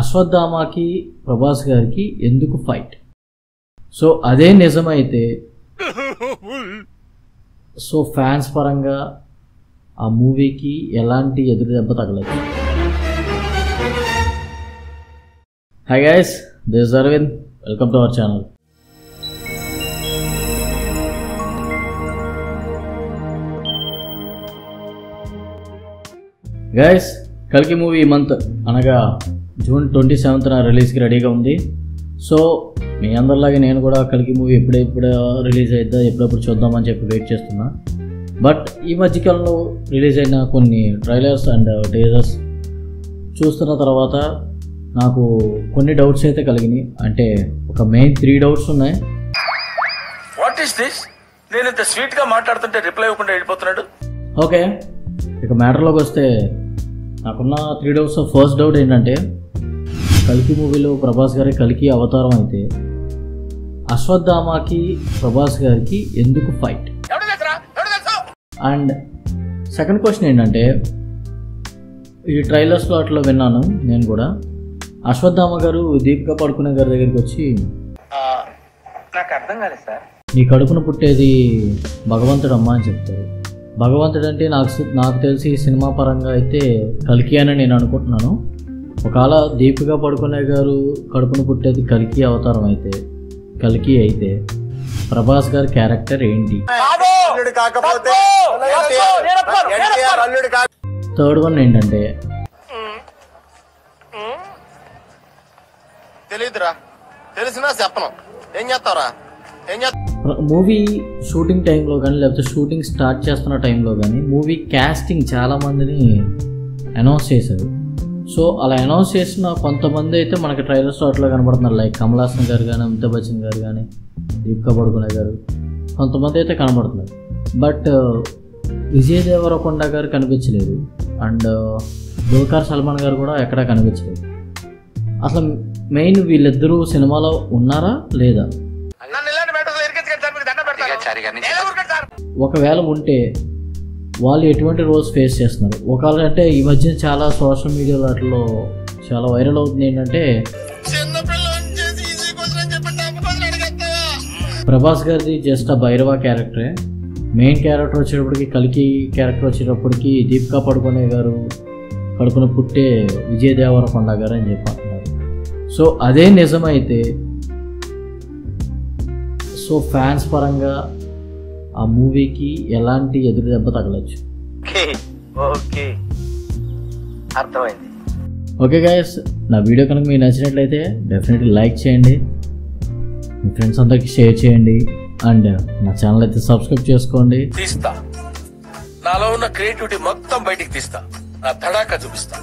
అశ్వత్థామకి ప్రభాస్ గారికి ఎందుకు fight? So అదే నిజమైతే సో ఫ్యాన్స్ పరంగా ఆ మూవీకి ఎలాంటి ఎదురు దెబ్బ తగలేదు. Hi guys, this is Aravind, welcome to our channel. Guys, కల్కి మూవీ ఈ మంత్ అనగా జూన్ 27న రిలీజ్కి రెడీగా ఉంది. సో మీ అందరిలాగే నేను కూడా కల్కి మూవీ ఎప్పుడెప్పుడు రిలీజ్ అవుతుందా, ఎప్పుడెప్పుడు చూద్దామని చెప్పి వెయిట్ చేస్తున్నా. బట్ ఈ మధ్యకాలంలో రిలీజ్ అయిన కొన్ని ట్రైలర్స్ అండ్ టీజర్స్ చూస్తున్న తర్వాత నాకు కొన్ని డౌట్స్ అయితే కలిగినాయి. అంటే ఒక మెయిన్ 3 డౌట్స్ ఉన్నాయి. What is this? నేను ఇంత స్వీట్గా మాట్లాడుతుంటే రిప్లై ఇవ్వకుండా వెళ్ళిపోతున్నాడు. ఓకే, ఇక మ్యాటర్లోకి వస్తే నాకున్న 3 డౌట్స్. ఫస్ట్ డౌట్ ఏంటంటే, కల్కి మూవీలో ప్రభాస్ గారి కల్కి అవతారం అయితే అశ్వత్థామకి ప్రభాస్ గారికి ఎందుకు ఫైట్? అండ్ సెకండ్ క్వశ్చన్ ఏంటంటే, ఈ ట్రైలర్స్లో అట్లా విన్నాను నేను కూడా, అశ్వత్థామ గారు దీపికా పడుకునే గారి దగ్గరికి వచ్చి, నాకు అర్థం కాలేదు సార్, నీ కడుపున పుట్టేది భగవంతుడు అమ్మ అని చెప్తారు. భగవంతుడు అంటే నాకు తెలిసి సినిమా పరంగా అయితే కల్కి అని నేను అనుకుంటున్నాను. ఒకవేళ దీపికా పడుకునే గారు కడుపున పుట్టేది కల్కి అవతారం అయితే, కల్కి అయితే ప్రభాస్ గారి క్యారెక్టర్ ఏంటి? థర్డ్ వన్ ఏంటంటే, మూవీ షూటింగ్ టైంలో కానీ లేకపోతే షూటింగ్ స్టార్ట్ చేస్తున్న టైంలో కానీ మూవీ క్యాస్టింగ్ చాలామందిని అనౌన్స్ చేశారు. సో అలా అనౌన్స్ చేసిన కొంతమంది అయితే మనకి ట్రైలర్ స్టార్ట్లో కనబడుతున్నారు. లైక్ కమల్ హాసన్ గారు కానీ, అమితాబ్ బచ్చన్ గారు కానీ, దీపికా పడుకునే గారు, కొంతమంది అయితే కనబడుతున్నారు. బట్ విజయ్ దేవరకొండ గారు కనిపించలేదు. అండ్ దుల్కర్ సల్మాన్ గారు కూడా ఎక్కడా కనిపించలేదు. అసలు మెయిన్ వీళ్ళిద్దరూ సినిమాలో ఉన్నారా లేదా? ఒకవేళ ఉంటే వాళ్ళు ఎటువంటి రోల్స్ ఫేస్ చేస్తున్నారు? ఒకవేళ అంటే ఈ మధ్య చాలా సోషల్ మీడియాలో అట్లా చాలా వైరల్ అవుతుంది ఏంటంటే, ప్రభాస్ గారిది జస్ట్ ఆ భైరవ క్యారెక్టరే, మెయిన్ క్యారెక్టర్ వచ్చేటప్పటికి కల్కి క్యారెక్టర్ వచ్చేటప్పటికి దీపికా పడుకునే గారు కడుపున పుట్టే విజయ్ దేవరకొండ గారు అని చెప్పి అంటున్నారు. సో అదే నిజమైతే సో ఫ్యాన్స్ పరంగా ఆ మూవీకి ఎలాంటి ఎదురు దెబ్బ తగలచ్చు? అర్థమైంది. ఓకే గైస్, నా వీడియో కనుక మీకు నచ్చినట్లయితే డెఫినెట్లీ లైక్ చేయండి, మీ ఫ్రెండ్స్ అందరికి షేర్ చేయండి, అండ్ నా ఛానల్ అయితే సబ్స్క్రైబ్ చేసుకోండి. తీస్తా, నాలో ఉన్న క్రియేటివిటీ మొత్తం బయటికి తీస్తా, నా తడాకా చూపిస్తా.